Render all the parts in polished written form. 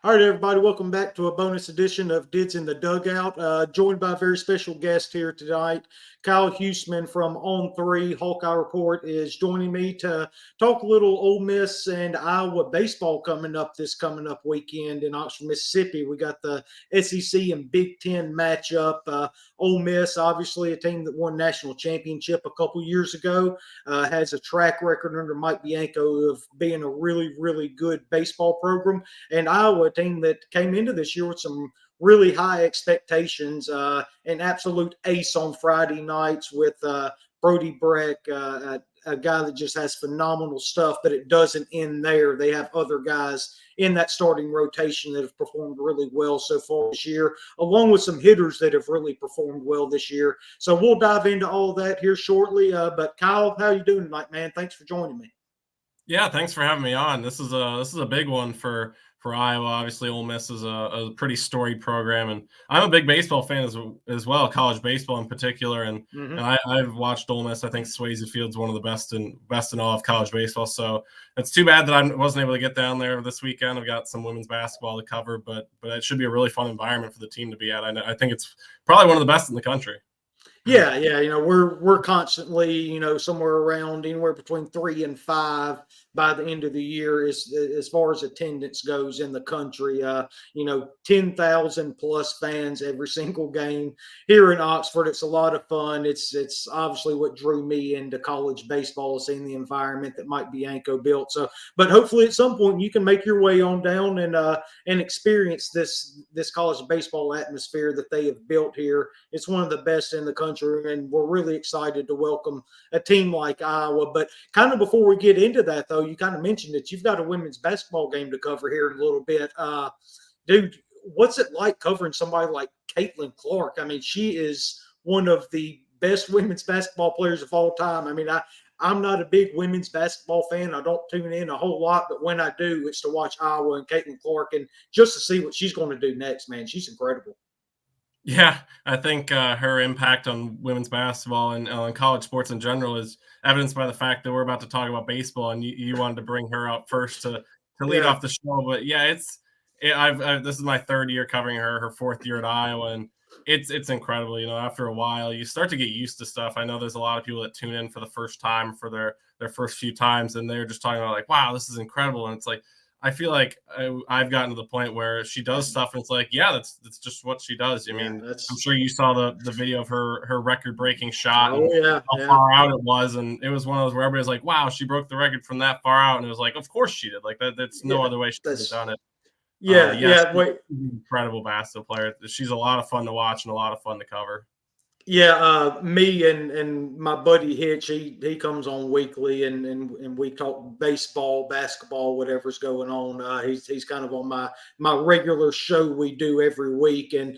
All right, everybody, welcome back to a bonus edition of Dids in the Dugout. Joined by a very special guest here tonight. Kyle Huseman from On 3 Hawkeye Report is joining me to talk a little Ole Miss and Iowa baseball coming up weekend in Oxford, Mississippi. We got the SEC and Big Ten matchup. Ole Miss, obviously a team that won national championship a couple years ago, has a track record under Mike Bianco of being a really, really good baseball program. And Iowa, a team that came into this year with some really high expectations, an absolute ace on Friday nights with Brody Breck, a guy that just has phenomenal stuff, but it doesn't end there. They have other guys in that starting rotation that have performed really well so far this year, along with some hitters that have really performed well this year. So we'll dive into all that here shortly. But Kyle, how you doing tonight, man? Thanks for joining me. Yeah, thanks for having me on. This is a big one for Iowa. Obviously, Ole Miss is a pretty storied program, and I'm a big baseball fan as well, college baseball in particular. And I've watched Ole Miss. I think Swayze Field's one of the best in all of college baseball. So it's too bad that I wasn't able to get down there this weekend. I've got some women's basketball to cover, but it should be a really fun environment for the team to be at. I think it's probably one of the best in the country. Yeah. We're constantly, somewhere around anywhere between 3 and 5 by the end of the year as far as attendance goes in the country. 10,000 plus fans every single game here in Oxford. It's a lot of fun. It's obviously what drew me into college baseball, seeing the environment that Mike Bianco built. So, but hopefully at some point you can make your way on down and experience this college baseball atmosphere that they have built here. It's one of the best in the country, and we're really excited to welcome a team like Iowa. But kind of before we get into that, though, you kind of mentioned that you've got a women's basketball game to cover here in a little bit. Dude, what's it like covering somebody like Caitlin Clark? I mean, she is one of the best women's basketball players of all time. I mean, I'm not a big women's basketball fan. I don't tune in a whole lot, but when I do, it's to watch Iowa and Caitlin Clark and just to see what she's going to do next, man. She's incredible. Yeah, I think her impact on women's basketball and on college sports in general is evidenced by the fact that we're about to talk about baseball, and you wanted to bring her up first to lead off the show. But yeah, this is my third year covering her 4th year at Iowa, and it's incredible. After a while, you start to get used to stuff. I know there's a lot of people that tune in for the first time for their first few times, and they're just talking about like, wow, this is incredible, and it's like, I feel like I've gotten to the point where she does stuff and it's like, yeah, that's just what she does. I mean, I'm sure you saw the video of her record-breaking shot and how far out it was. And it was one of those where everybody's like, wow, she broke the record from that far out. And it was like, of course she did. Like that's no other way she could have done it. Wait. Incredible basketball player. She's a lot of fun to watch and a lot of fun to cover. Yeah, me and my buddy Hitch, he comes on weekly and we talk baseball, basketball, whatever's going on. He's kind of on my regular show we do every week, and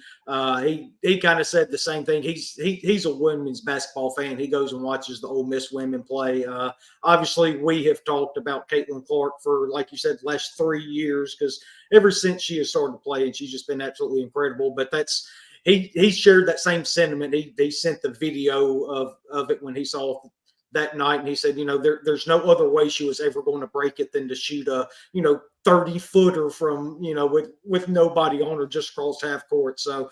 he kind of said the same thing. He's a women's basketball fan. He goes and watches the Ole Miss women play. Obviously, we have talked about Caitlin Clark for, like you said, the last 3 years, because ever since she has started playing, she's just been absolutely incredible. But he shared that same sentiment. He sent the video of it when he saw that night, and he said, there's no other way she was ever going to break it than to shoot a 30-footer from with nobody on her just across half court. So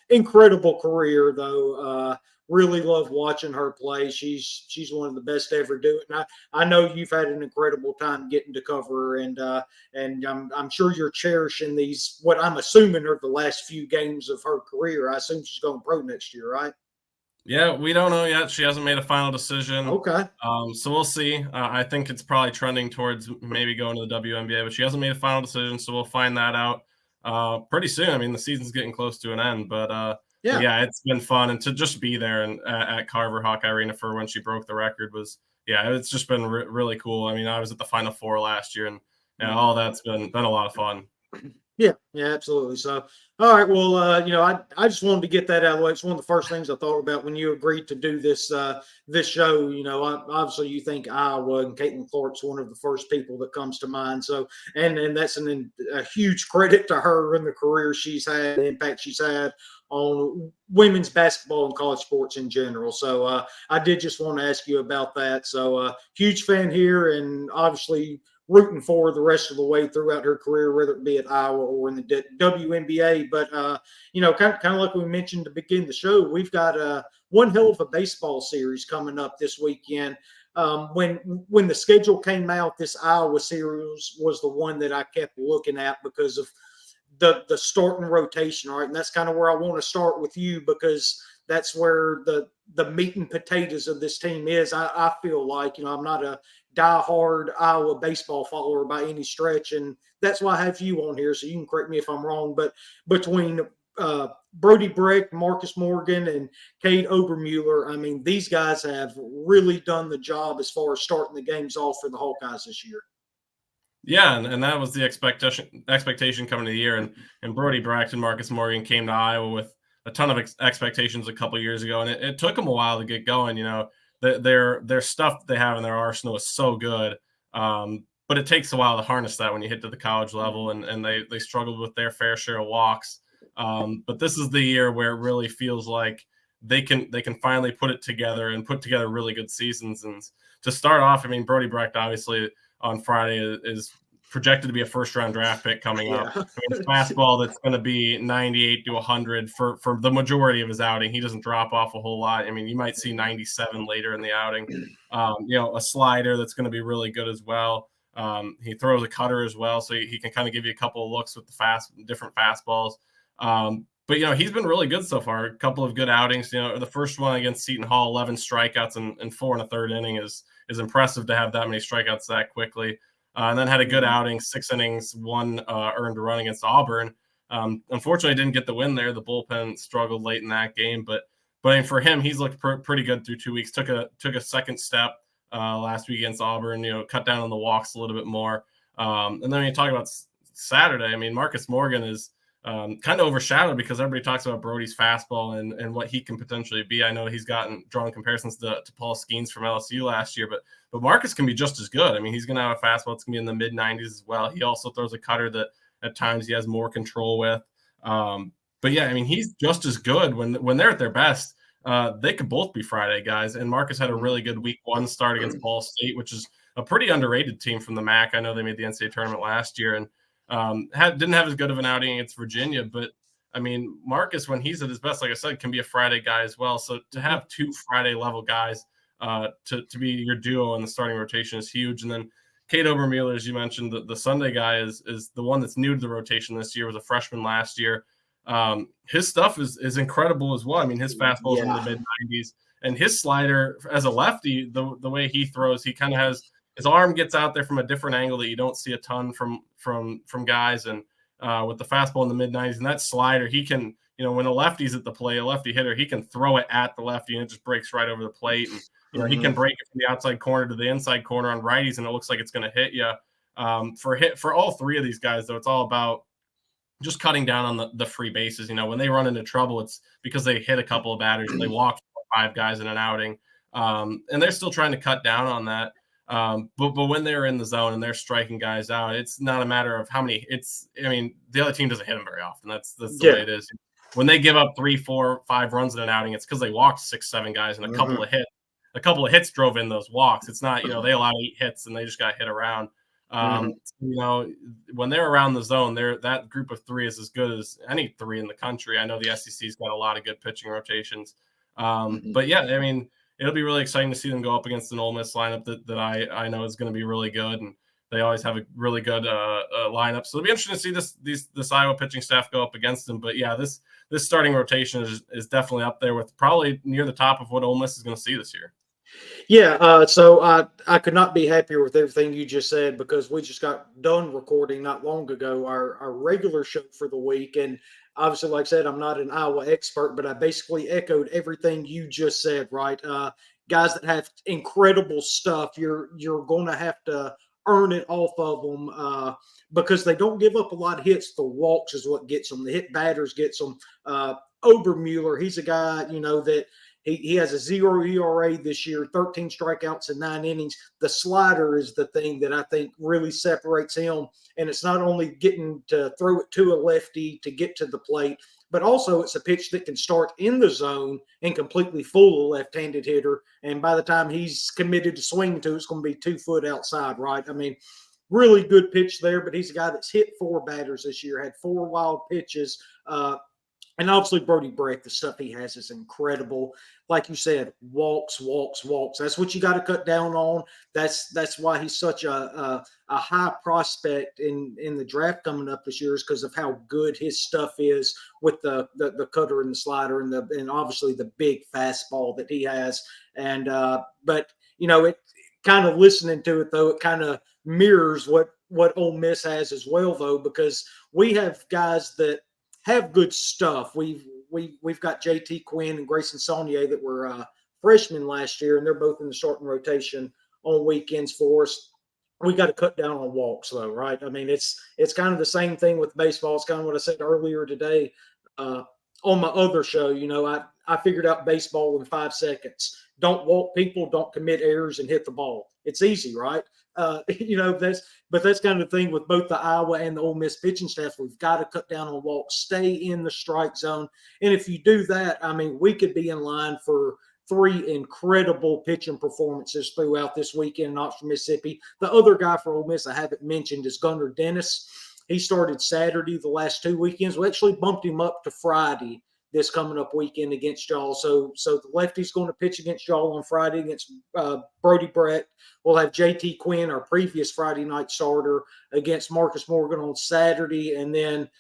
incredible career though. Really love watching her play. She's one of the best to ever do it. And I know you've had an incredible time getting to cover her, and I'm sure you're cherishing these, what I'm assuming are the last few games of her career. I assume she's going pro next year, right? Yeah, we don't know yet. She hasn't made a final decision. Okay. So we'll see. I think it's probably trending towards maybe going to the WNBA, but she hasn't made a final decision, so we'll find that out pretty soon. I mean, the season's getting close to an end, but yeah, it's been fun, and to just be there and at Carver Hawkeye Arena for when she broke the record it's just been really cool. I mean, I was at the Final Four last year, and all that's been a lot of fun. Yeah, absolutely. So, all right. Well, I just wanted to get that out of the way. It's one of the first things I thought about when you agreed to do this this show. Obviously you think Iowa, and Caitlin Clark's one of the first people that comes to mind. So, and that's a huge credit to her and the career she's had, the impact she's had on women's basketball and college sports in general. So I did just want to ask you about that. So huge fan here, and obviously rooting for the rest of the way throughout her career, whether it be at Iowa or in the WNBA. But, kind of like we mentioned to begin the show, we've got one hell of a baseball series coming up this weekend. When the schedule came out, this Iowa series was the one that I kept looking at because of the starting rotation, right? And that's kind of where I want to start with you, because that's where the meat and potatoes of this team is. I feel like, I'm not a diehard Iowa baseball follower by any stretch, and that's why I have you on here, so you can correct me if I'm wrong. But between Brody Brecht, Marcus Morgan, and Cade Obermuller, I mean, these guys have really done the job as far as starting the games off for the Hawkeyes this year. Yeah, and that was the expectation coming to the year. And Brody Brecht and Marcus Morgan came to Iowa with a ton of expectations a couple of years ago, and it took them a while to get going. Their stuff they have in their arsenal is so good, but it takes a while to harness that when you hit to the college level, and they struggled with their fair share of walks. But this is the year where it really feels like they can finally put it together and put together really good seasons. And to start off, I mean, Brody Brecht obviously on Friday is projected to be a first-round draft pick coming up. I mean, fastball that's going to be 98 to 100 for the majority of his outing. He doesn't drop off a whole lot. I mean, you might see 97 later in the outing. A slider that's going to be really good as well. He throws a cutter as well, so he can kind of give you a couple of looks with the different fastballs. But he's been really good so far. A couple of good outings. The first one against Seton Hall, 11 strikeouts and 4 1/3 inning is impressive to have that many strikeouts that quickly. And then had a good outing, 6 innings, 1 earned run against Auburn. Unfortunately, didn't get the win there. The bullpen struggled late in that game, but I mean, for him, he's looked pretty good through 2 weeks. Took a second step last week against Auburn. Cut down on the walks a little bit more. And then when you talk about Saturday, I mean, Marcus Morgan is kind of overshadowed because everybody talks about Brody's fastball and what he can potentially be. I know he's drawn comparisons to Paul Skeens from LSU last year, but Marcus can be just as good. I mean, he's going to have a fastball that's going to be in the mid-90s as well. He also throws a cutter that at times he has more control with. But yeah, I mean, he's just as good when they're at their best. They could both be Friday guys. And Marcus had a really good week 1 start against Ball State, which is a pretty underrated team from the MAC. I know they made the NCAA tournament last year and didn't have as good of an outing against Virginia, but I mean, Marcus, when he's at his best, like I said, can be a Friday guy as well. So to have 2 Friday level guys to be your duo in the starting rotation is huge. And then Cade Obermuller, as you mentioned, the Sunday guy is the one that's new to the rotation this year, was a freshman last year. His stuff is incredible as well. I mean, his fastball is in the mid-90s, and his slider as a lefty, the way he throws, he kind of has his arm gets out there from a different angle that you don't see a ton from guys. And with the fastball in the mid-90s and that slider, he can, when a lefty's at the plate, a lefty hitter, he can throw it at the lefty and it just breaks right over the plate. And he can break it from the outside corner to the inside corner on righties, and it looks like it's going to hit you. For all 3 of these guys, though, it's all about just cutting down on the free bases. When they run into trouble, it's because they hit a couple of batters and they walk 5 guys in an outing. And they're still trying to cut down on that. But when they're in the zone and they're striking guys out, it's not a matter of how many. The other team doesn't hit them very often. That's the way it is. When they give up 3, 4, 5 runs in an outing, it's because they walked 6, 7 guys and a couple of hits. A couple of hits drove in those walks. It's not, they allowed 8 hits and they just got hit around. When they're around the zone, that group of 3 is as good as any 3 in the country. I know the SEC's got a lot of good pitching rotations. But yeah, I mean, it'll be really exciting to see them go up against an Ole Miss lineup that I know is going to be really good, and they always have a really good lineup. So it'll be interesting to see this Iowa pitching staff go up against them. But yeah, this starting rotation is definitely up there with probably near the top of what Ole Miss is going to see this year. Yeah, so I could not be happier with everything you just said, because we just got done recording not long ago our regular show for the week. And obviously, like I said, I'm not an Iowa expert, but I basically echoed everything you just said, right? Guys that have incredible stuff, you're going to have to earn it off of them because they don't give up a lot of hits. The walks is what gets them. The hit batters gets them. Obermuller, he's a guy, that he has a 0 ERA this year, 13 strikeouts in 9 innings. The slider is the thing that I think really separates him. And it's not only getting to throw it to a lefty to get to the plate, but also it's a pitch that can start in the zone and completely fool a left-handed hitter. And by the time he's committed to swinging to, it's going to be 2 foot outside, right? I mean, really good pitch there, but he's a guy that's hit 4 batters this year, had 4 wild pitches. And obviously, Brody Brecht, the stuff he has is incredible. Like you said, walks. That's what you got to cut down on. That's why he's such a high prospect in the draft coming up this year, is because of how good his stuff is with the cutter and the slider and obviously the big fastball that he has. And but it kind of listening to it though, it kind of mirrors what Ole Miss has as well though, because we have guys that have good stuff. We've got JT Quinn and Grayson Saunier that were freshmen last year, and they're both in the starting rotation on weekends for us. We got to cut down on walks, though, right? I mean, it's kind of the same thing with baseball. It's kind of what I said earlier today on my other show. I figured out baseball in 5 seconds. Don't walk people, don't commit errors, and hit the ball. It's easy, right? That's kind of the thing with both the Iowa and the Ole Miss pitching staff. We've got to cut down on walks, stay in the strike zone. And if you do that, I mean, we could be in line for 3 incredible pitching performances throughout this weekend in Oxford, Mississippi. The other guy for Ole Miss I haven't mentioned is Gunnar Dennis. He started Saturday the last 2 weekends. We actually bumped him up to Friday this coming up weekend against y'all. So the lefty's going to pitch against y'all on Friday against Brody Brecht. We'll have JT Quinn, our previous Friday night starter, against Marcus Morgan on Saturday, and then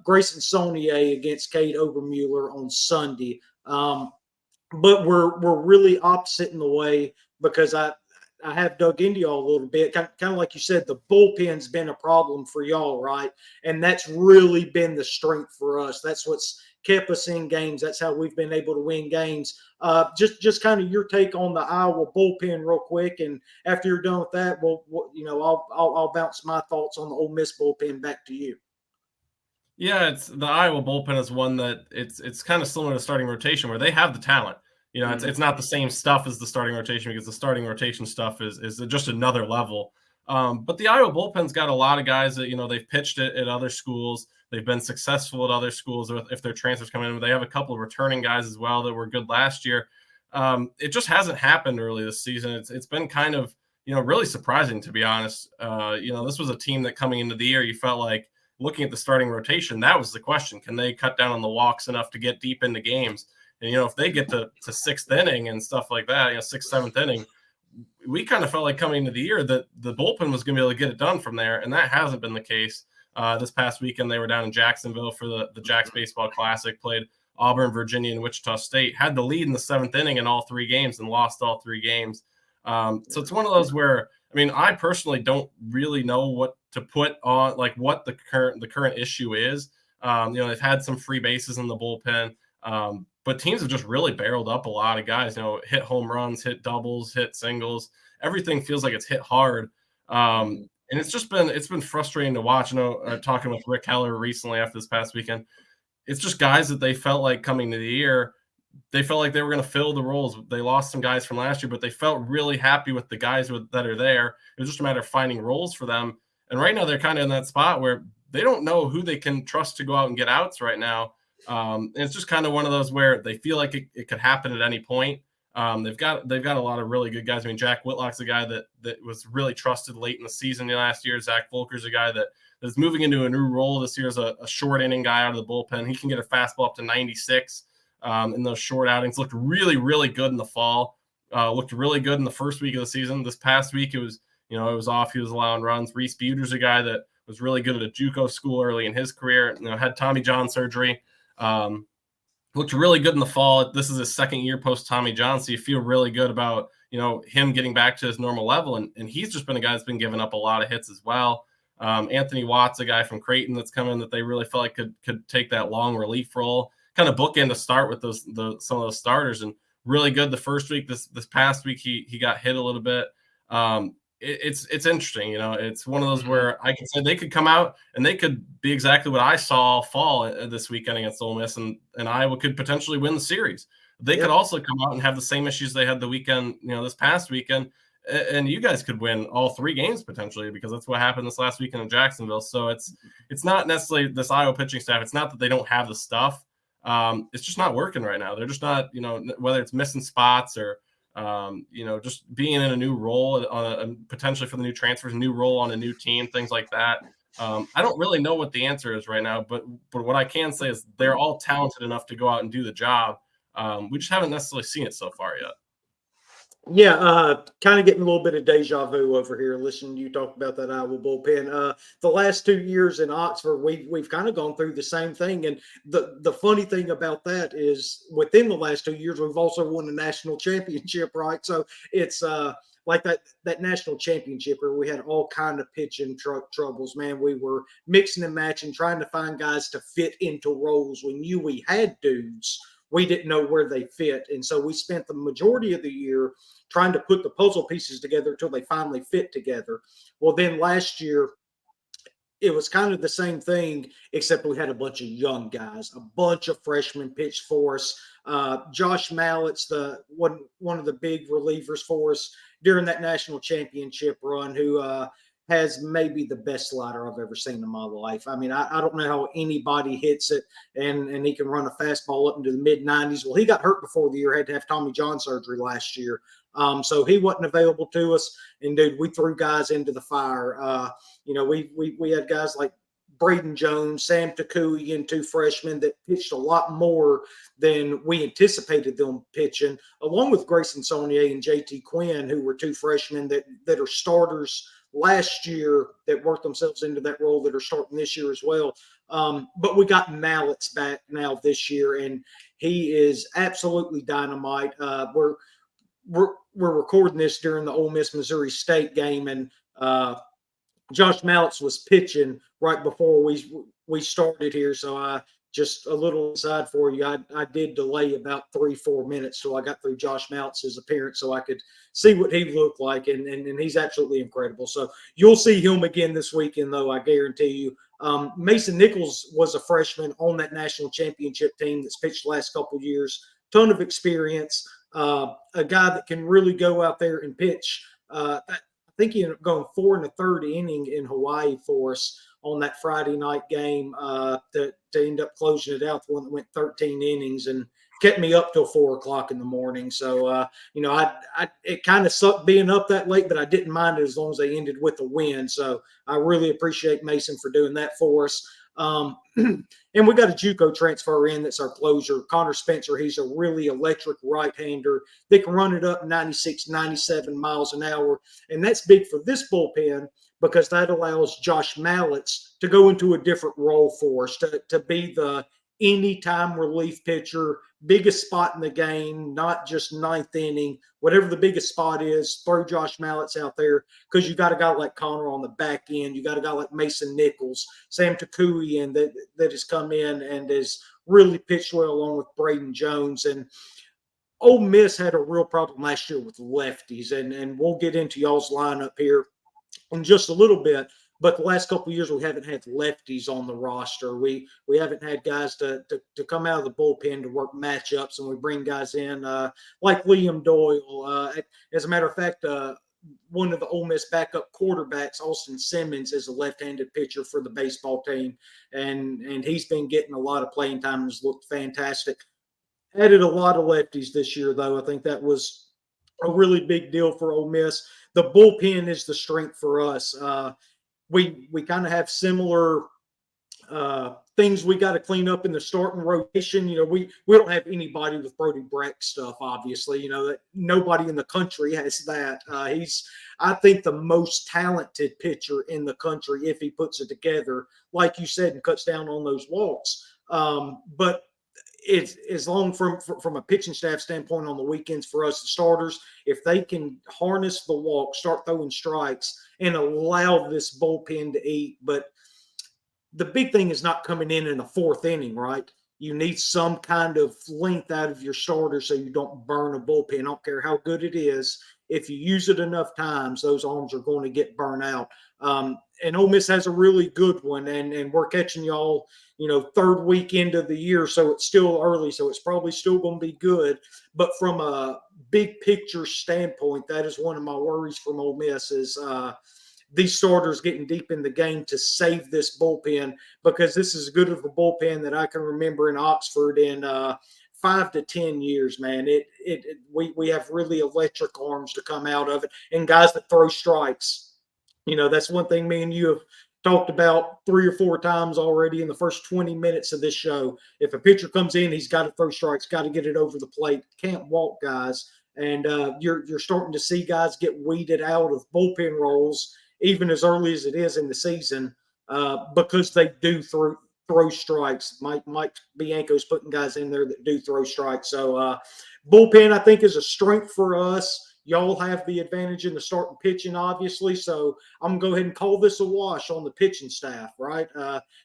Grayson Saunier against Cade Obermueller on Sunday. But we're really opposite in the way, because I have dug into y'all a little bit. Kind of like you said, the bullpen's been a problem for y'all, right? And that's really been the strength for us. That's what's kept us in games. That's how we've been able to win games. Just kind of your take on the Iowa bullpen real quick, and after you're done with that, I'll bounce my thoughts on the Ole Miss bullpen back to you. Yeah, it's the Iowa bullpen is one that it's kind of similar to starting rotation, where they have the talent. It's not the same stuff as the starting rotation, because the starting rotation stuff is just another level. But the Iowa bullpen's got a lot of guys that, they've pitched it at other schools. They've been successful at other schools, or if their transfers come in. They have a couple of returning guys as well that were good last year. It just hasn't happened early this season. It's been kind of, really surprising, to be honest. This was a team that coming into the year, you felt like, looking at the starting rotation, that was the question. Can they cut down on the walks enough to get deep into games? And, if they get to 6th inning and stuff like that, 6th, 7th inning, we kind of felt like coming into the year that the bullpen was going to be able to get it done from there. And that hasn't been the case. This past weekend, they were down in Jacksonville for the Jacks Baseball Classic, played Auburn, Virginia, and Wichita State, had the lead in the 7th inning in all 3 games and lost all 3 games. So it's one of those where, I personally don't really know what to put on, like what the current issue is. They've had some free bases in the bullpen, but teams have just really barreled up a lot of guys, hit home runs, hit doubles, hit singles. Everything feels like it's hit hard. And it's been frustrating to watch. Talking with Rick Heller recently after this past weekend, it's just guys that they felt like coming to the year, they felt like they were going to fill the roles. They lost some guys from last year, but they felt really happy with the guys that are there. It was just a matter of finding roles for them. And right now they're kind of in that spot where they don't know who they can trust to go out and get outs right now. And it's just kind of one of those where they feel like it could happen at any point. They've got a lot of really good guys. Jack Whitlock's a guy that was really trusted late in the season last year. Zach Volker's a guy that's moving into a new role this year as a short inning guy out of the bullpen. He can get a fastball up to 96 in those short outings. Looked really, really good in the fall. Looked really good in the first week of the season. This past week, it was off. He was allowing runs. Reese Buter's a guy that was really good at a JUCO school early in his career. Had Tommy John surgery. Looked really good in the fall. This is his 2nd year post Tommy John, so you feel really good about him getting back to his normal level. And he's just been a guy that's been giving up a lot of hits as well. Anthony Watts, a guy from Creighton that's come in that they really felt like could take that long relief role, kind of bookend to start with some of those starters, and really good the first week. This past week he got hit a little bit. It's interesting. It's one of those where I can say they could come out and they could be exactly what I saw fall this weekend against Ole Miss, and Iowa could potentially win the series. They could also come out and have the same issues they had the weekend, this past weekend, and you guys could win all 3 games potentially, because that's what happened this last weekend in Jacksonville. So it's not necessarily this Iowa pitching staff. It's not that they don't have the stuff. It's just not working right now. They're just not, whether it's missing spots or Just being in a new role potentially for the new transfers, new role on a new team, things like that. I don't really know what the answer is right now, but what I can say is they're all talented enough to go out and do the job. We just haven't necessarily seen it so far yet. Yeah, kind of getting a little bit of deja vu over here listening to you talk about that Iowa bullpen. The last 2 years in Oxford, we've kind of gone through the same thing. And the funny thing about that is within the last 2 years, we've also won the national championship, right? So it's like that national championship where we had all kind of pitching troubles, man. We were mixing and matching, trying to find guys to fit into roles. We knew we had dudes. We didn't know where they fit. And so we spent the majority of the year trying to put the puzzle pieces together until they finally fit together. Well, then last year, it was kind of the same thing, except we had a bunch of young guys, a bunch of freshmen pitched for us. Josh Mallett's one of the big relievers for us during that national championship run, who has maybe the best slider I've ever seen in my life. I mean, I don't know how anybody hits it, and he can run a fastball up into the mid-90s. Well, he got hurt before the year, had to have Tommy John surgery last year. So he wasn't available to us. And, dude, we threw guys into the fire. We had guys like Braden Jones, Sam Takui, and 2 freshmen that pitched a lot more than we anticipated them pitching, along with Grayson Saunier and JT Quinn, who were 2 freshmen that are starters last year that worked themselves into that role that are starting this year as well. But we got Mallett's back now this year, and he is absolutely dynamite. We're recording this during the Ole Miss Missouri State game, and Josh Mallett's was pitching right before we started here. So just a little aside for you, I did delay about 3-4 minutes till I got through Josh Mallett's appearance so I could see what he looked like, and he's absolutely incredible. So you'll see him again this weekend, though, I guarantee you. Mason Nichols was a freshman on that national championship team that's pitched the last couple of years. Ton of experience. A guy that can really go out there and pitch. I think he ended up going 4 1/3 inning in Hawaii for us on that Friday night game to end up closing it out, the one that went 13 innings and kept me up till 4 o'clock in the morning. So, it kind of sucked being up that late, but I didn't mind it as long as they ended with a win. So I really appreciate Mason for doing that for us. And we got a JUCO transfer in that's our closer, Connor Spencer. He's a really electric right-hander. They can run it up 96, 97 miles an hour. And that's big for this bullpen because that allows Josh Mallett's to go into a different role for us, to be the anytime relief pitcher, biggest spot in the game, not just ninth inning, whatever the biggest spot is, throw Josh Mallett's out there because you got a guy like Connor on the back end. You got a guy like Mason Nichols, Sam Takui, that has come in and has really pitched well along with Braden Jones. And Ole Miss had a real problem last year with lefties, and we'll get into y'all's lineup here in just a little bit. But the last couple of years, we haven't had lefties on the roster. We haven't had guys to come out of the bullpen to work matchups, and we bring guys in like Liam Doyle. As a matter of fact, one of the Ole Miss backup quarterbacks, Austin Simmons, is a left-handed pitcher for the baseball team, and he's been getting a lot of playing time and has looked fantastic. Added a lot of lefties this year, though. I think that was a really big deal for Ole Miss. The bullpen is the strength for us. We kind of have similar things we got to clean up in the starting rotation. We don't have anybody with Brody Breck stuff, obviously. That nobody in the country has that. He's, I think, the most talented pitcher in the country if he puts it together, like you said, and cuts down on those walks. But it's as long from a pitching staff standpoint on the weekends for us, the starters, if they can harness the walk, start throwing strikes, and allow this bullpen to eat. But the big thing is not coming in the 4th inning, right? You need some kind of length out of your starter so you don't burn a bullpen. I don't care how good it is. If you use it enough times, those arms are going to get burnt out. And Ole Miss has a really good one, and we're catching y'all, 3rd weekend of the year, so it's still early, so it's probably still going to be good. But from a big picture standpoint, that is one of my worries from Ole Miss is these starters getting deep in the game to save this bullpen, because this is as good of a bullpen that I can remember in Oxford in 5 to 10 years, man, we have really electric arms to come out of it, and guys that throw strikes. That's one thing me and you have talked about 3 or 4 times already in the first 20 minutes of this show. If a pitcher comes in, he's got to throw strikes, got to get it over the plate, can't walk guys. And you're starting to see guys get weeded out of bullpen roles, even as early as it is in the season, because they do throw strikes. Mike Bianco's putting guys in there that do throw strikes. So bullpen, I think, is a strength for us. Y'all have the advantage in the starting pitching, obviously. So I'm going to go ahead and call this a wash on the pitching staff, right?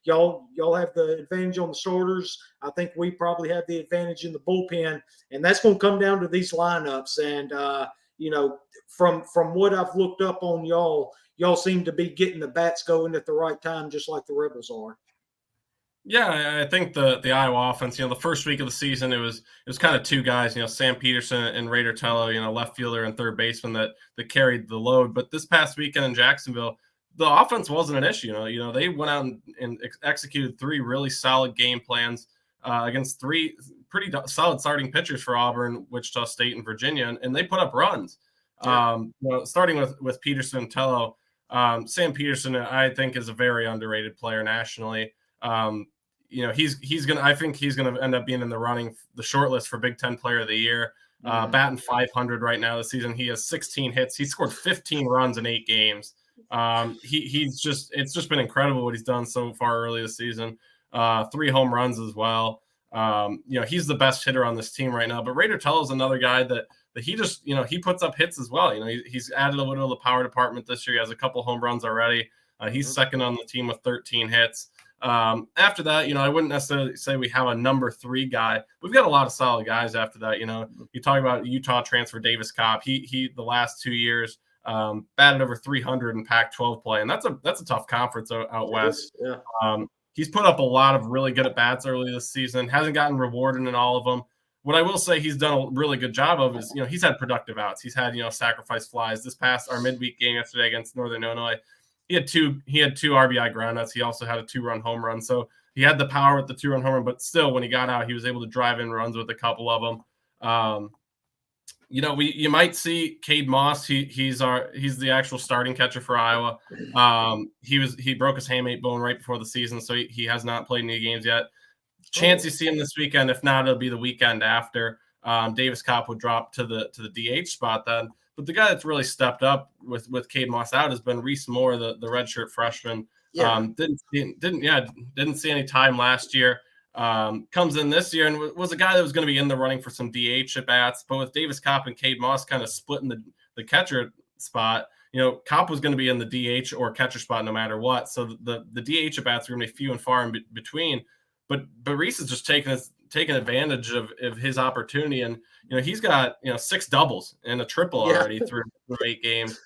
Y'all have the advantage on the starters. I think we probably have the advantage in the bullpen, and that's going to come down to these lineups. And, from what I've looked up on y'all seem to be getting the bats going at the right time, just like the Rebels are. Yeah, I think the Iowa offense, the first week of the season, it was kind of 2 guys, Sam Peterson and Raider Tello, left fielder and third baseman that carried the load. But this past weekend in Jacksonville, the offense wasn't an issue. They went out and executed 3 really solid game plans against 3 pretty solid starting pitchers for Auburn, Wichita State, and Virginia, and they put up runs. Yeah. Starting with Peterson and Tello, Sam Peterson, I think, is a very underrated player nationally. He's gonna. I think he's gonna end up being in the running, the shortlist for Big Ten Player of the Year. Batting 500 right now this season. He has 16 hits. He scored 15 runs in 8 games. It's just been incredible what he's done so far early this season. 3 home runs as well. He's the best hitter on this team right now. But Raider Tello is another guy that he just, he puts up hits as well. He's added a little to the power department this year. He has a couple home runs already. He's second on the team with 13 hits. After that, I wouldn't necessarily say we have a number 3 guy. We've got a lot of solid guys after that. You talk about Utah transfer Davis Kopp. He the last 2 years batted over 300 in Pac-12 play, and that's a tough conference out west. Yeah. He's put up a lot of really good at bats early this season. Hasn't gotten rewarded in all of them. What I will say he's done a really good job of is, he's had productive outs. He's had, sacrifice flies. This past our midweek game yesterday against Northern Illinois, he had two RBI groundouts. He also had a 2-run home run. So he had the power with the 2-run home run, but still, when he got out, he was able to drive in runs with a couple of them. You might see Cade Moss. He's the actual starting catcher for Iowa. He broke his hamate bone right before the season, so he has not played any games yet. Chance you see him this weekend. If not, it'll be the weekend after. Davis Kopp would drop to the DH spot then. But the guy that's really stepped up with Cade Moss out has been Reese Moore, the redshirt freshman. Yeah. Didn't see any time last year. Comes in this year and was a guy that was going to be in the running for some DH at bats. But with Davis Kopp and Cade Moss kind of splitting the catcher spot, Kopp was going to be in the DH or catcher spot no matter what. So the DH at bats are going to be few and far in between. But Reese is just taking advantage of his opportunity, and he's got 6 doubles and a triple already through 8 games.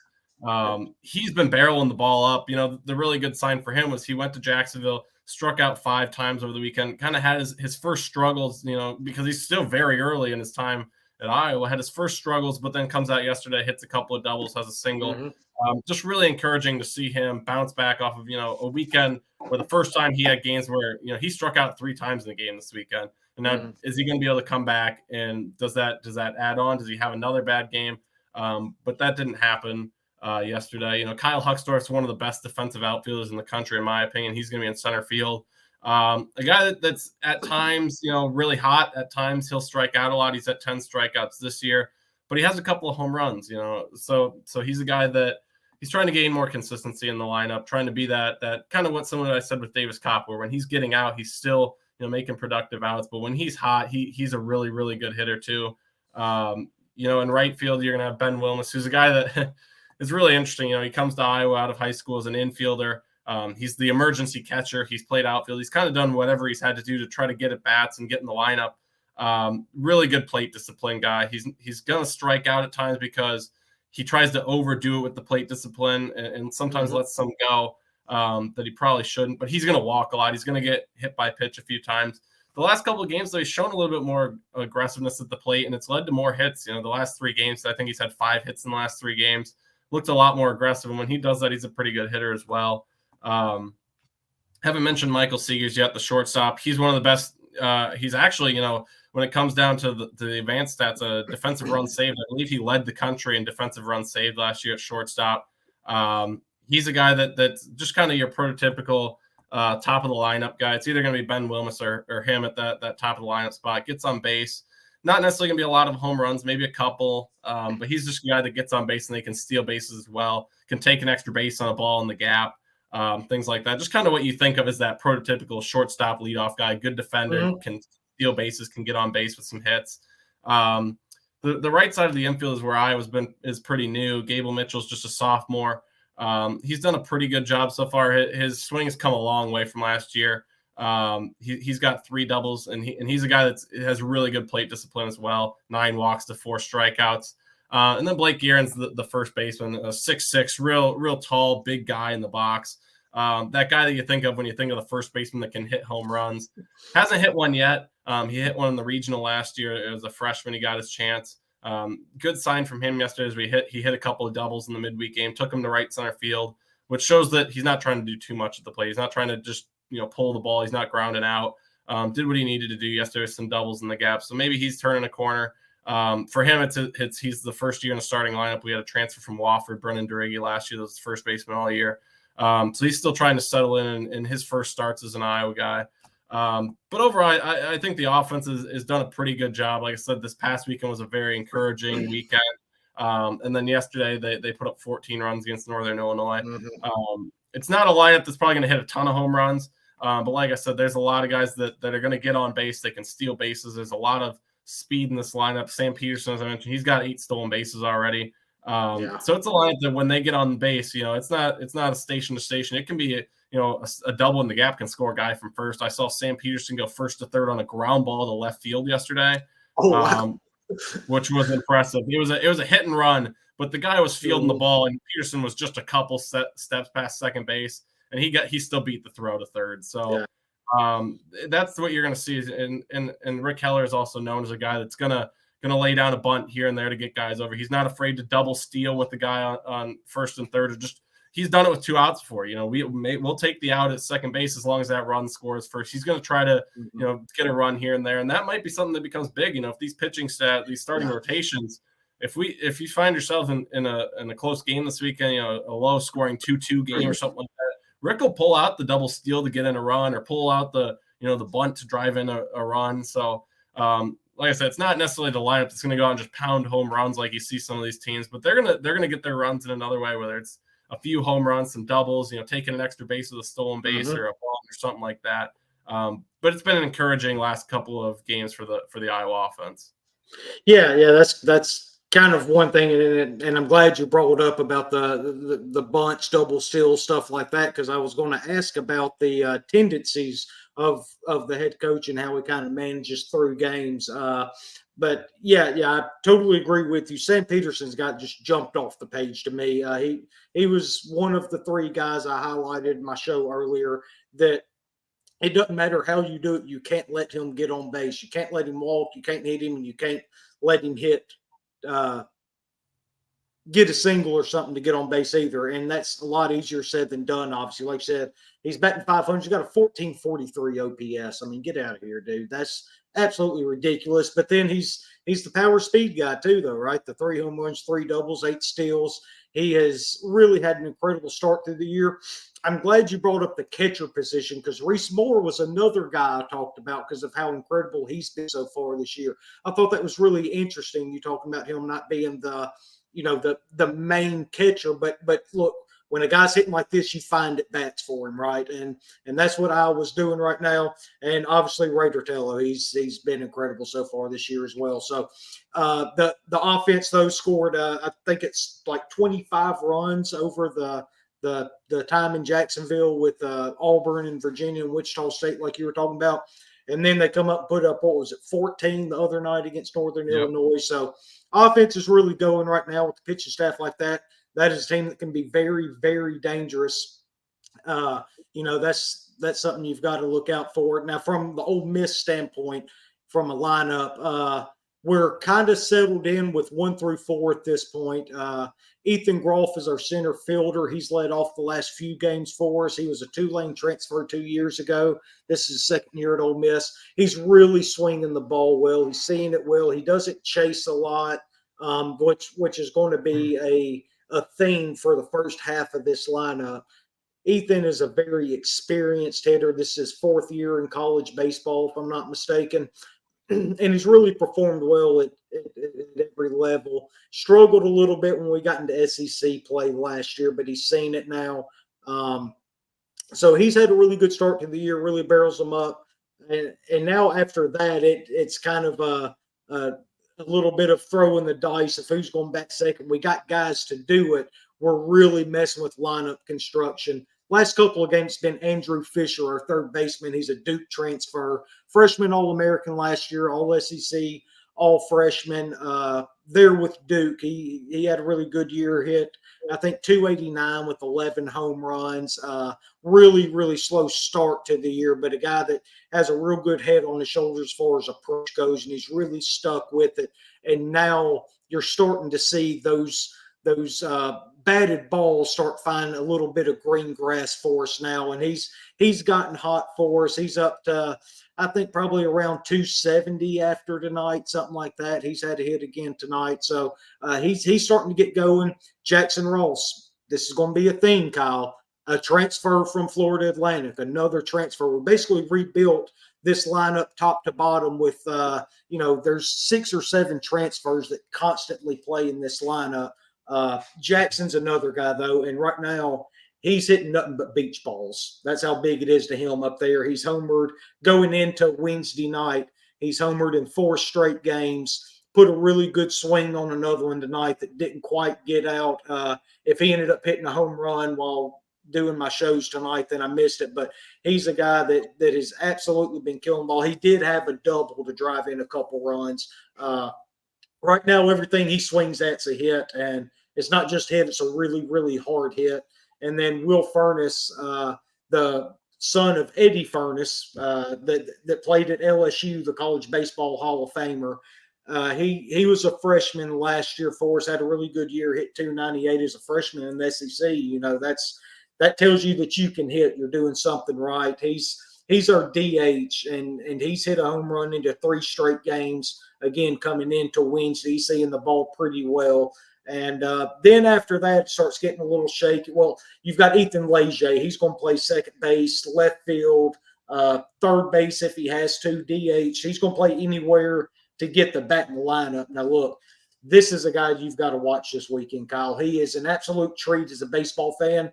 He's been barreling the ball up. The really good sign for him was he went to Jacksonville, struck out 5 times over the weekend, kind of had his first struggles, because he's still very early in his time at Iowa, had his first struggles, but then comes out yesterday, hits a couple of doubles, has a single. Mm-hmm. Just really encouraging to see him bounce back off of, a weekend where the first time he had games where, he struck out 3 times in the game this weekend. And now, is he going to be able to come back? And does that add on? Does he have another bad game? But that didn't happen yesterday. Kyle Huckstorf's one of the best defensive outfielders in the country, in my opinion. He's going to be in center field. A guy that's at times, really hot. At times he'll strike out a lot. He's at 10 strikeouts this year, but he has a couple of home runs, So he's a guy that he's trying to gain more consistency in the lineup, trying to be that kind of what someone I said with Davis Kopp, where when he's getting out, he's still making productive outs. But when he's hot, he's a really, really good hitter too. In right field, you're gonna have Ben Willis, who's a guy that is really interesting. He comes to Iowa out of high school as an infielder. He's the emergency catcher. He's played outfield. He's kind of done whatever he's had to do to try to get at bats and get in the lineup. Really good plate discipline guy. He's gonna strike out at times because he tries to overdo it with the plate discipline and sometimes lets some go that he probably shouldn't. But he's going to walk a lot. He's going to get hit by pitch a few times. The last couple of games, though, he's shown a little bit more aggressiveness at the plate, and it's led to more hits. The last 3 games, I think he's had 5 hits in the last 3 games. Looked a lot more aggressive, and when he does that, he's a pretty good hitter as well. Haven't mentioned Michael Seegers yet, the shortstop. He's one of the best. He's actually, when it comes down to the advanced stats, defensive run saved, I Bleav he led the country in defensive run saved last year at shortstop. He's a guy that's just kind of your prototypical top of the lineup guy. It's either going to be Ben Willis or him at that top of the lineup spot. Gets on base. Not necessarily going to be a lot of home runs, maybe a couple, but he's just a guy that gets on base and they can steal bases as well, can take an extra base on a ball in the gap, things like that. Just kind of what you think of as that prototypical shortstop leadoff guy, good defender, can steal bases, can get on base with some hits. The right side of the infield is where is pretty new. Gable Mitchell's just a sophomore. He's done a pretty good job so far. His swing has come a long way from last year. He's got 3 doubles, and he's a guy that has really good plate discipline as well. 9 walks to 4 strikeouts. And then Blake Guerin's the first baseman, 6'6", real tall, big guy in the box. That guy that you think of when you think of the first baseman that can hit home runs. Hasn't hit one yet. He hit one in the regional last year. As a freshman, he got his chance. Good sign from him yesterday as he hit a couple of doubles in the midweek game, took him to right center field, which shows that he's not trying to do too much at the plate. He's not trying to just pull the ball. He's not grounding out. Did what he needed to do yesterday with some doubles in the gap. So maybe he's turning a corner. For him, he's the first year in the starting lineup. We had a transfer from Wofford, Brennan Durigi last year. That was the first baseman all year. So he's still trying to settle in his first starts as an Iowa guy. But overall, I think the offense has done a pretty good job. Like I said, this past weekend was a very encouraging weekend. And then yesterday they put up 14 runs against Northern Illinois. It's not a lineup that's probably going to hit a ton of home runs. But like I said, there's a lot of guys that are going to get on base. They can steal bases. There's a lot of speed in this lineup. Sam Peterson, as I mentioned, he's got 8 stolen bases already. So it's a lineup that when they get on base, it's not a station to station. It can be a double in the gap can score a guy from first. I saw Sam Peterson go first to third on a ground ball to left field yesterday, which was impressive. It was a hit and run, but the guy was fielding the ball, and Peterson was just a couple steps past second base, and he still beat the throw to third. So that's what you're going to see. And Rick Heller is also known as a guy that's gonna lay down a bunt here and there to get guys over. He's not afraid to double steal with the guy on first and third, or just he's done it with 2 outs before. We'll take the out at second base as long as that run scores first. He's going to try to get a run here and there, and that might be something that becomes big. If these pitching these starting rotations, if you find yourself in a close game this weekend, a low scoring 2-2 game or something like that, Rick will pull out the double steal to get in a run, or pull out the bunt to drive in a run. So like I said, it's not necessarily the lineup that's going to go out and just pound home runs like you see some of these teams, but they're gonna get their runs in another way, whether it's a few home runs, some doubles, taking an extra base with a stolen base or a ball or something like that. But it's been an encouraging last couple of games for the Iowa offense. Yeah, that's kind of one thing, and I'm glad you brought up about the bunch, double steal, stuff like that, because I was going to ask about the tendencies of the head coach and how he kind of manages through games. But I totally agree with you. Sam Peterson's got just jumped off the page to me. He was one of the 3 guys I highlighted in my show earlier that it doesn't matter how you do it. You can't let him get on base. You can't let him walk. You can't hit him, and you can't let him get a single or something to get on base either. And that's a lot easier said than done, obviously. Like I said, he's batting 500. He's got a 1443 OPS. I mean, get out of here, dude. That's absolutely ridiculous. But then he's the power speed guy too, though, right? The 3 home runs, 3 doubles, 8 steals. He has really had an incredible start through the year. I'm glad you brought up the catcher position, because Reese Moore was another guy I talked about because of how incredible he's been so far this year. I thought that was really interesting. You talking about him not being the main catcher, but look, when a guy's hitting like this, you find at bats for him, right? And that's what I was doing right now. And obviously Ray Tortello, he's been incredible so far this year as well. So the offense though scored I think it's like 25 runs over the time in Jacksonville with Auburn and Virginia and Wichita State, like you were talking about. And then they come up and put up, 14 the other night against Northern Illinois. So offense is really going right now with the pitching staff like that. That is a team that can be very, very dangerous. That's something you've got to look out for. Now, from the Ole Miss standpoint, from a lineup, we're kind of settled in with 1 through 4 at this point. Ethan Groff is our center fielder. He's led off the last few games for us. He was a Tulane transfer 2 years ago. This is his second year at Ole Miss. He's really swinging the ball well. He's seeing it well. He doesn't chase a lot, which is going to be a theme for the first half of this lineup. Ethan is a very experienced hitter. This is his 4th year in college baseball, if I'm not mistaken. And he's really performed well at every level. Struggled a little bit when we got into SEC play last year, but he's seen it now. So he's had a really good start to the year, really barrels them up. And now after that, it's kind of a little bit of throwing the dice of who's going back second. We got guys to do it. We're really messing with lineup construction. Last couple of games been Andrew Fisher, our third baseman. He's a Duke transfer, freshman All-American last year, All SEC, all freshman. There with Duke, he had a really good year. Hit I think 289 with 11 home runs. Really, really slow start to the year, but a guy that has a real good head on his shoulders as far as approach goes, and he's really stuck with it. And now you're starting to see those batted balls start finding a little bit of green grass for us now, and he's gotten hot for us. He's up to, I think, probably around 270 after tonight, something like that. He's had a hit again tonight, so he's starting to get going. Jackson Ross, this is going to be a theme, Kyle. A transfer from Florida Atlantic, another transfer. We basically rebuilt this lineup top to bottom with, there's 6 or 7 transfers that constantly play in this lineup. Jackson's another guy, though, and right now he's hitting nothing but beach balls. That's how big it is to him up there. He's homered going into Wednesday night. He's homered in 4 straight games. Put a really good swing on another one tonight that didn't quite get out. If he ended up hitting a home run while doing my shows tonight, then I missed it. But he's a guy that has absolutely been killing ball. He did have a double to drive in a couple runs. Right now, everything he swings at's a hit, and it's not just hit, it's a really, really hard hit. And then Will Furness, the son of Eddie Furness, that played at LSU, the College Baseball Hall of Famer. He was a freshman last year for us, had a really good year, hit 298 as a freshman in the SEC. That tells you that you can hit. You're doing something right. He's our DH, and he's hit a home run into 3 straight games. Again, coming into Wednesday, he's seeing the ball pretty well. And then after that, it starts getting a little shaky. Well, you've got Ethan Leger. He's going to play second base, left field, third base if he has to, DH. He's going to play anywhere to get the bat in the lineup. Now, look, this is a guy you've got to watch this weekend, Kyle. He is an absolute treat as a baseball fan.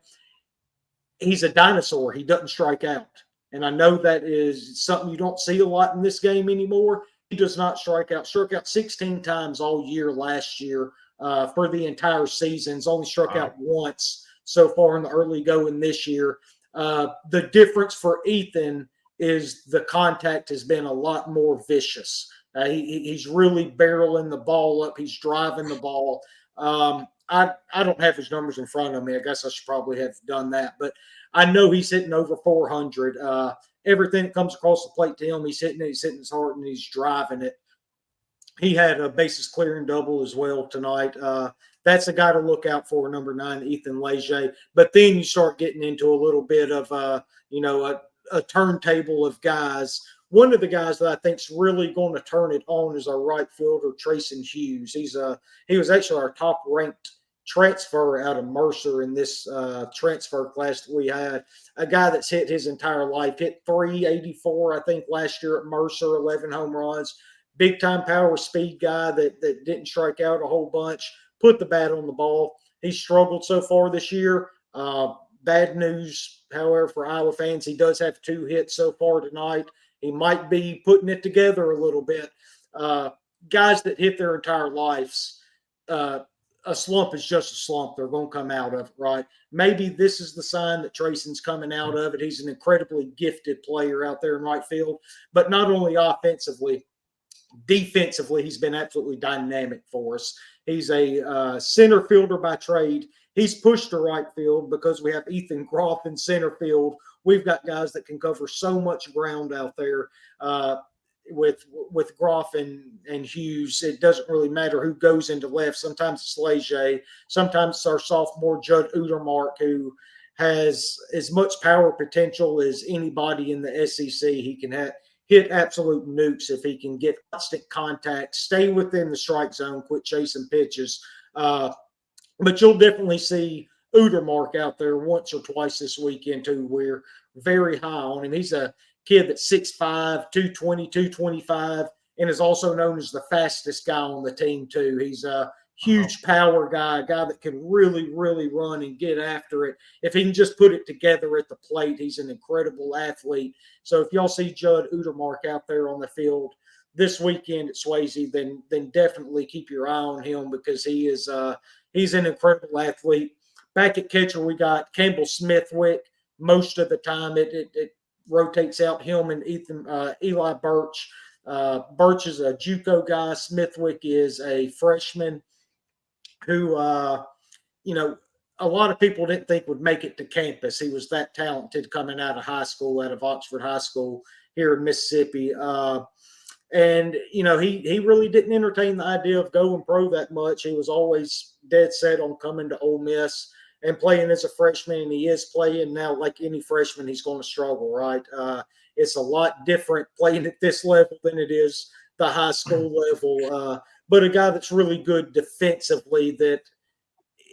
He's a dinosaur. He doesn't strike out. And I know that is something you don't see a lot in this game anymore. He does not strike out. Struck out 16 times all year last year for the entire season. He's only struck out once so far in the early going this year. The difference for Ethan is the contact has been a lot more vicious. He's really barreling the ball up. He's driving the ball. I don't have his numbers in front of me. I guess I should probably have done that. But I know he's hitting over 400. Everything that comes across the plate to him, he's hitting his heart, and he's driving it. He had a bases clearing double as well tonight. That's a guy to look out for, number 9, Ethan Leger. But then you start getting into a little bit of, a turntable of guys. One of the guys that I think is really going to turn it on is our right fielder, Trayson Hughes. He was actually our top-ranked transfer out of Mercer in this transfer class that we had. A guy that's hit his entire life, hit 384, I think, last year at Mercer, 11 home runs. Big-time power speed guy that didn't strike out a whole bunch, put the bat on the ball. He's struggled so far this year. Bad news, however, for Iowa fans, he does have 2 hits so far tonight. He might be putting it together a little bit. Guys that hit their entire lives, a slump is just a slump. They're going to come out of it, right? Maybe this is the sign that Trayson's coming out of it. He's an incredibly gifted player out there in right field, but not only offensively, defensively, he's been absolutely dynamic for us. He's a center fielder by trade. He's pushed to right field because we have Ethan Groff in center field. We've got guys that can cover so much ground out there. with Groff and Hughes, it doesn't really matter who goes into left. Sometimes it's Leger, sometimes it's our sophomore Judd Utermark, who has as much power potential as anybody in the SEC. He can hit absolute nukes if he can get constant contact, stay within the strike zone, quit chasing pitches. But you'll definitely see Utermark out there once or twice this weekend too. We're very high on him. He's a kid that's 6'5", 220, 225, and is also known as the fastest guy on the team too. He's a huge power guy, a guy that can really, really run and get after it. If he can just put it together at the plate, he's an incredible athlete. So if y'all see Judd Utermark out there on the field this weekend at Swayze, then definitely keep your eye on him, because he's an incredible athlete. Back at catcher, we got Campbell Smithwick. Most of the time, it rotates out him and Eli Birch. Birch is a JUCO guy. Smithwick is a freshman who, a lot of people didn't think would make it to campus. He was that talented coming out of high school, out of Oxford High School here in Mississippi. And, he really didn't entertain the idea of going pro that much. He was always dead set on coming to Ole Miss and playing as a freshman, and he is playing now. Like any freshman, he's going to struggle, right? It's a lot different playing at this level than it is the high school level. But a guy that's really good defensively, that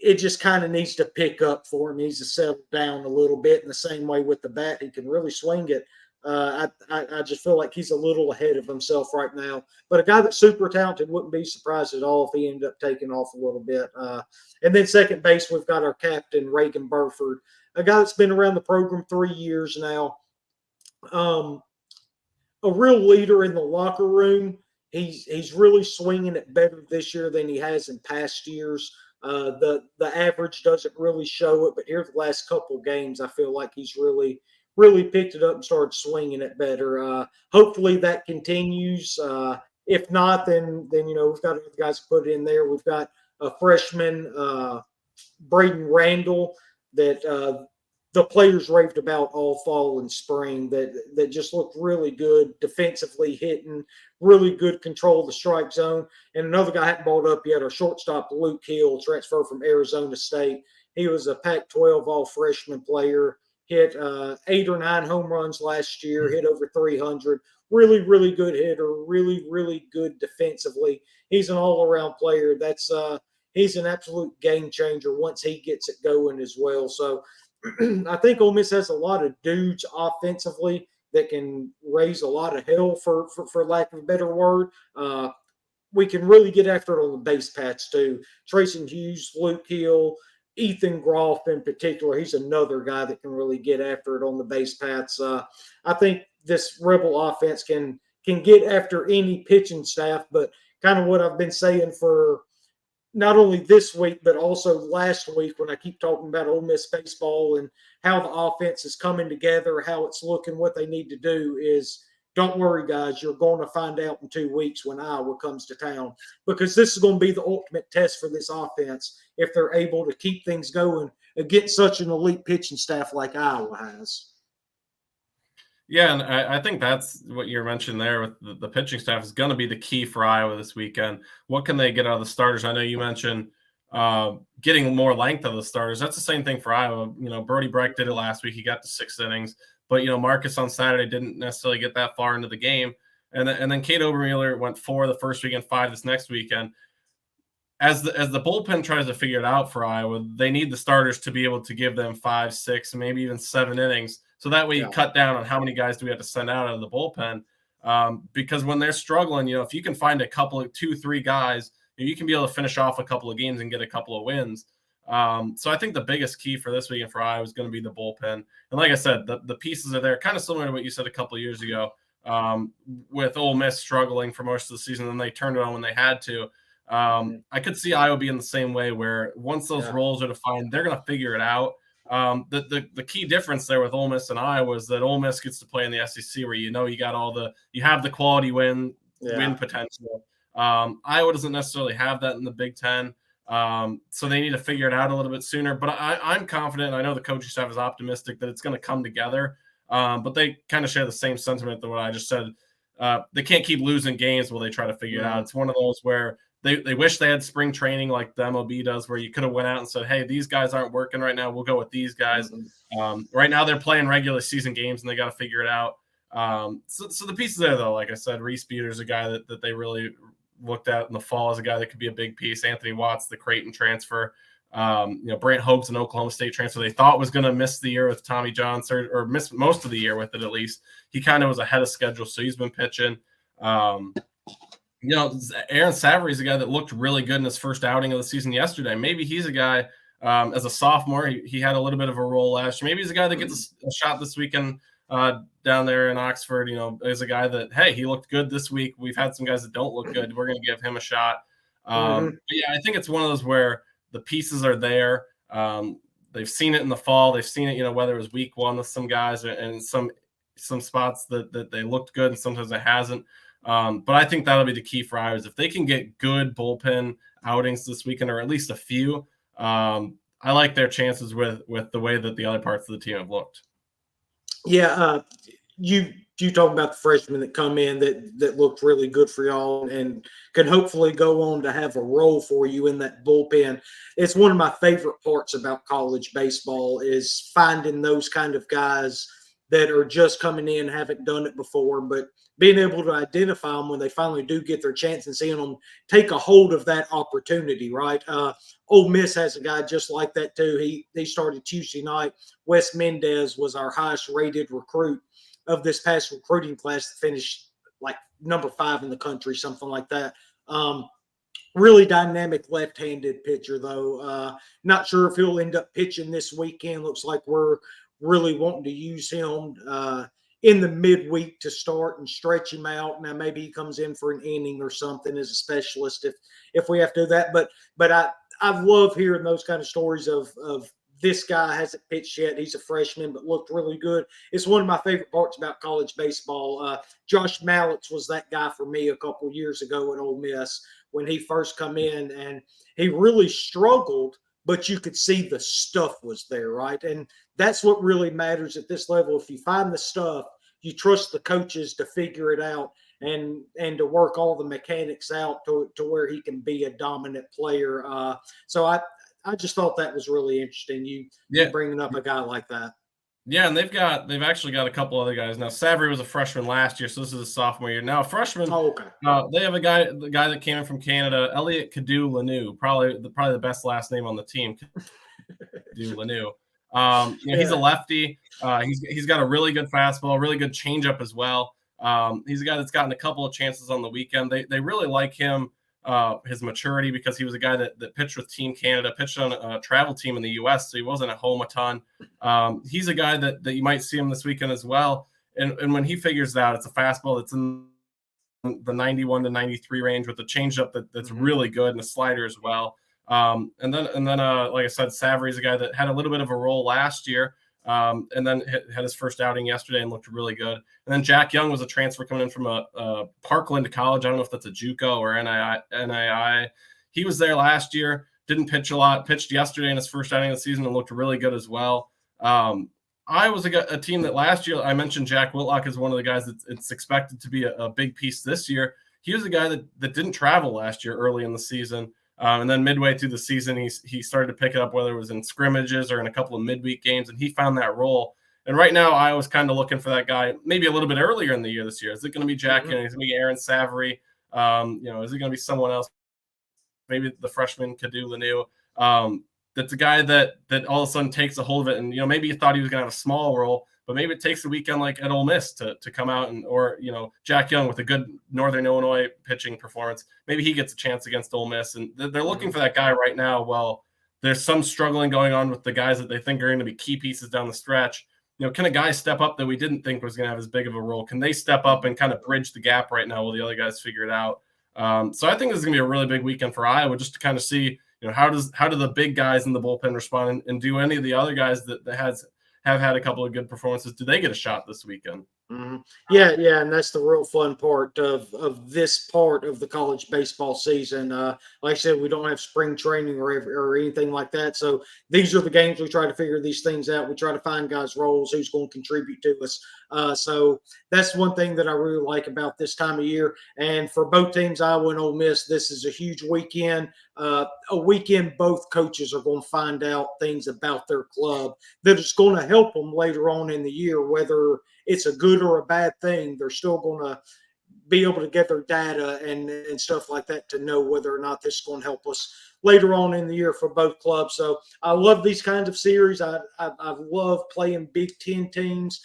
it just kind of needs to pick up for him. He needs to settle down a little bit. In the same way with the bat, he can really swing it. I just feel like he's a little ahead of himself right now. But a guy that's super talented, wouldn't be surprised at all if he ended up taking off a little bit. And then second base, we've got our captain, Reagan Burford, a guy that's been around the program 3 years now. A real leader in the locker room. He's really swinging it better this year than he has in past years. The average doesn't really show it, but here the last couple of games, I feel like he's really picked it up and started swinging it better. Hopefully that continues. If not, then we've got other guys to put in there. We've got a freshman, Braden Randall, that the players raved about all fall and spring, that just looked really good defensively, hitting, really good control of the strike zone. And another guy I hadn't brought up yet, our shortstop, Luke Hill, transfer from Arizona State. He was a Pac-12 all-freshman player, hit 8 or 9 home runs last year, hit over 300. Really, really good hitter, really, really good defensively. He's an all-around player. He's an absolute game changer once he gets it going as well. So I think Ole Miss has a lot of dudes offensively that can raise a lot of hell, for lack of a better word. We can really get after it on the base paths too. Trayson Hughes, Luke Hill, Ethan Groff in particular, he's another guy that can really get after it on the base paths. I think this Rebel offense can get after any pitching staff, but kind of what I've been saying for not only this week, but also last week, when I keep talking about Ole Miss baseball and how the offense is coming together, how it's looking, what they need to do is, don't worry, guys, you're going to find out in 2 weeks when Iowa comes to town, because this is going to be the ultimate test for this offense if they're able to keep things going against such an elite pitching staff like Iowa has. Yeah, and I think that's what you're mentioning there with the pitching staff is going to be the key for Iowa this weekend. What can they get out of the starters? I know you mentioned getting more length of the starters. That's the same thing for Iowa. Brody Breck did it last week. He got to 6 innings. But, Marcus on Saturday didn't necessarily get that far into the game. And then Cade Obermueller went 4 the first weekend, 5 this next weekend. As the bullpen tries to figure it out for Iowa, they need the starters to be able to give them 5, 6, maybe even 7 innings. So that way you cut down on how many guys do we have to send out of the bullpen. Because when they're struggling, if you can find a couple of 2, 3 guys, you can be able to finish off a couple of games and get a couple of wins. So I think the biggest key for this weekend for Iowa is going to be the bullpen. And like I said, the pieces are there, kind of similar to what you said a couple of years ago, with Ole Miss struggling for most of the season, and they turned it on when they had to. I could see Iowa being the same way, where once those roles are defined, they're going to figure it out. The key difference there with Ole Miss and Iowa is that Ole Miss gets to play in the SEC, where you have the quality win potential. Iowa doesn't necessarily have that in the Big Ten. So they need to figure it out a little bit sooner. But I'm confident. I know the coaching staff is optimistic that it's going to come together. But they kind of share the same sentiment than what I just said they can't keep losing games while they try to figure it out. It's one of those where they wish they had spring training like the MLB does, where you could have went out and said, hey, these guys aren't working right now. We'll go with these guys. Right now they're playing regular season games and they got to figure it out. So the pieces there, though, like I said, Reese Beater's a guy that they really looked at in the fall as a guy that could be a big piece. Anthony Watts, the Creighton transfer. Brant Hope's an Oklahoma State transfer they thought was going to miss the year with Tommy John or miss most of the year with it at least. He kind of was ahead of schedule, so he's been pitching. Aaron Savory's a guy that looked really good in his first outing of the season yesterday. Maybe he's a guy as a sophomore. He had a little bit of a role last year. Maybe he's a guy that gets a shot this weekend down there in Oxford. Is a guy that, hey, he looked good this week. We've had some guys that don't look good. We're going to give him a shot. But yeah, I think it's one of those where the pieces are there. They've seen it in the fall. They've seen it, whether it was week one with some guys and some spots that they looked good and sometimes it hasn't. But I think that'll be the key for Iowa. If they can get good bullpen outings this weekend, or at least a few, I like their chances with the way that the other parts of the team have looked. Yeah, you talk about the freshmen that come in that looked really good for y'all and can hopefully go on to have a role for you in that bullpen. It's one of my favorite parts about college baseball is finding those kind of guys that are just coming in, haven't done it before, but being able to identify them when they finally do get their chance and seeing them take a hold of that opportunity, right? Ole Miss has a guy just like that too. He started Tuesday night. Wes Mendez was our highest rated recruit of this past recruiting class, that finished like number 5 in the country, something like that. Really dynamic left-handed pitcher, though. Not sure if he'll end up pitching this weekend. Looks like we're really wanting to use him in the midweek to start and stretch him out. Now maybe he comes in for an inning or something as a specialist if we have to do that. But I love hearing those kind of stories of this guy hasn't pitched yet. He's a freshman, but looked really good. It's one of my favorite parts about college baseball. Josh Mallitz was that guy for me a couple years ago at Ole Miss when he first come in, and he really struggled, but you could see the stuff was there, right? And that's what really matters at this level. If you find the stuff, you trust the coaches to figure it out and to work all the mechanics out to where he can be a dominant player. So I just thought that was really interesting. You bringing up a guy like that. Yeah, and they've actually got a couple other guys now. Savory was a freshman last year, so this is a sophomore year. Now, freshman. Oh, okay. They have the guy that came in from Canada, Elliot Cadu-Lanu, probably the best last name on the team. Cadu-Lanu. He's a lefty. He's got a really good fastball, really good changeup as well. He's a guy that's gotten a couple of chances on the weekend. They really like him. His maturity, because he was a guy that pitched with Team Canada, pitched on a travel team in the U.S., so he wasn't at home a ton. He's a guy that you might see him this weekend as well. And when he figures it out, it's a fastball that's in the 91 to 93 range with a changeup that's really good and a slider as well. And then like I said, Savory's a guy that had a little bit of a role last year. And then had his first outing yesterday and looked really good. And then Jack Young was a transfer coming in from a Parkland College. I don't know if that's a JUCO or NII. He was there last year, didn't pitch a lot, pitched yesterday in his first outing of the season and looked really good as well. I was a team that last year, I mentioned Jack Whitlock is one of the guys it's expected to be a big piece this year. He was a guy that didn't travel last year early in the season. And then midway through the season, he started to pick it up, whether it was in scrimmages or in a couple of midweek games, and he found that role. And right now, I was kind of looking for that guy maybe a little bit earlier in the year this year. Is it going to be Jack Young? Is it going to be Aaron Savory? Is it going to be someone else? Maybe the freshman Cadu-Lanu. That's a guy that all of a sudden takes a hold of it. And, maybe you thought he was going to have a small role, but maybe it takes a weekend like at Ole Miss to come out or Jack Young with a good Northern Illinois pitching performance. Maybe he gets a chance against Ole Miss. And they're looking for that guy right now. Well, there's some struggling going on with the guys that they think are going to be key pieces down the stretch. Can a guy step up that we didn't think was going to have as big of a role? Can they step up and kind of bridge the gap right now while the other guys figure it out? So I think this is going to be a really big weekend for Iowa, just to kind of see, how do the big guys in the bullpen respond, and do any of the other guys that have had a couple of good performances, do they get a shot this weekend? Mhm. Yeah, and that's the real fun part of this part of the college baseball season. Like I said, we don't have spring training or anything like that, so these are the games we try to figure these things out. We try to find guys' roles, who's going to contribute to us. So that's one thing that I really like about this time of year. And for both teams, Iowa and Ole Miss, this is a huge weekend. A weekend both coaches are going to find out things about their club that is going to help them later on in the year, whether it's a good or a bad thing. They're still going to be able to get their data and stuff like that to know whether or not this is going to help us later on in the year for both clubs. So I love these kinds of series. I love playing Big Ten teams,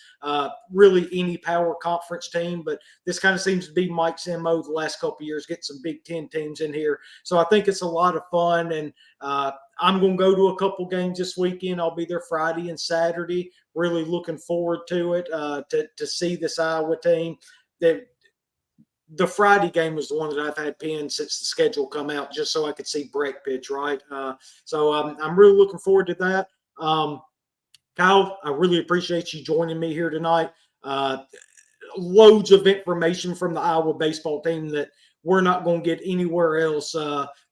really any power conference team, but this kind of seems to be Mike's MO the last couple of years, get some Big Ten teams in here. So I think it's a lot of fun, and I'm going to go to a couple games this weekend. I'll be there Friday and Saturday. Really looking forward to it, to see this Iowa team. The Friday game was the one that I've had pinned since the schedule come out, just so I could see Brett pitch, right? So I'm really looking forward to that. Kyle, I really appreciate you joining me here tonight. Loads of information from the Iowa baseball team that we're not going to get anywhere else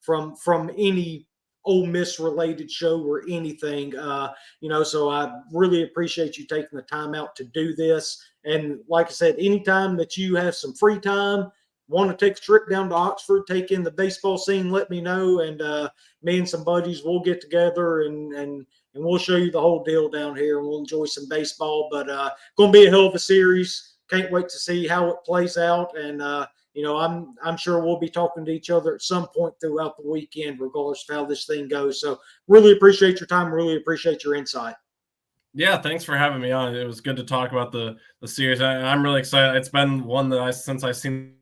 from any Ole Miss related show or anything. So I really appreciate you taking the time out to do this. And like I said, anytime that you have some free time, want to take a trip down to Oxford, take in the baseball scene, let me know. And me and some buddies, we'll get together and we'll show you the whole deal down here, and we'll enjoy some baseball. But going to be a hell of a series. Can't wait to see how it plays out. And I'm sure we'll be talking to each other at some point throughout the weekend, regardless of how this thing goes. So really appreciate your time. Really appreciate your insight. Yeah, thanks for having me on. It was good to talk about the series. I'm really excited. It's been one that since I've seen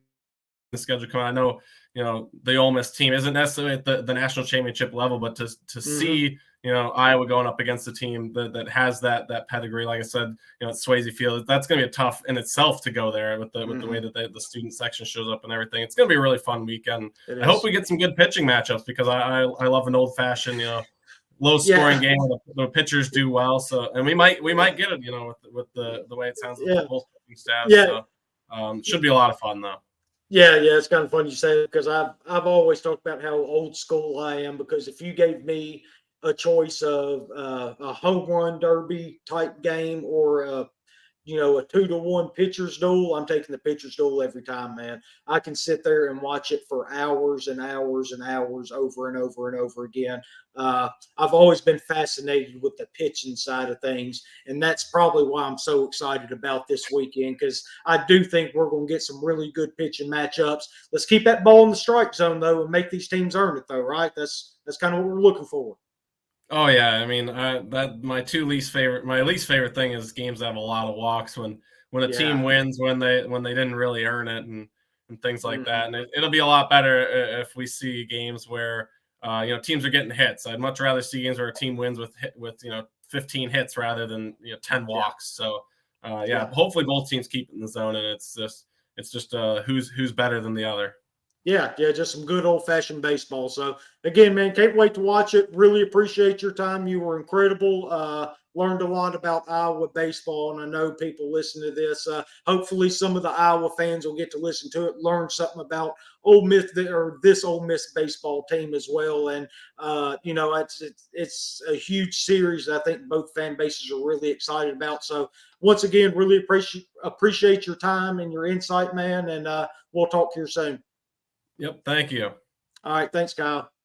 the schedule come out. I know, the Ole Miss team isn't necessarily at the national championship level, but to see, Iowa going up against a team that has that pedigree, like I said, at Swayze Field, that's going to be tough in itself to go there with the way that the student section shows up and everything. It's going to be a really fun weekend. I hope we get some good pitching matchups, because I love an old fashioned, low scoring game where the pitchers do well. So, and we might get it, with the way it sounds with the whole pitching staff. Yeah. So, should be a lot of fun though. Yeah, it's kind of funny you say it, because I've always talked about how old school I am, because if you gave me a choice of a home run derby type game or a 2-to-1 pitcher's duel, I'm taking the pitcher's duel every time, man. I can sit there and watch it for hours and hours and hours over and over and over again. I've always been fascinated with the pitching side of things, and that's probably why I'm so excited about this weekend, because I do think we're going to get some really good pitching matchups. Let's keep that ball in the strike zone, though, and make these teams earn it, though, right? That's kind of what we're looking for. Oh yeah, I mean my least favorite thing is games that have a lot of walks, when a team wins when they didn't really earn it, and things like that. And it'll be a lot better if we see games where teams are getting hits. I'd much rather see games where a team wins with 15 hits rather than 10 walks. So hopefully both teams keep it in the zone, and it's just who's better than the other. Yeah, just some good old-fashioned baseball. So, again, man, can't wait to watch it. Really appreciate your time. You were incredible. Learned a lot about Iowa baseball, and I know people listen to this. Hopefully some of the Iowa fans will get to listen to it, learn something about Ole Miss, or this Ole Miss baseball team as well. And, it's a huge series that I think both fan bases are really excited about. So, once again, really appreciate your time and your insight, man, and we'll talk here soon. Yep. Thank you. All right. Thanks, Kyle.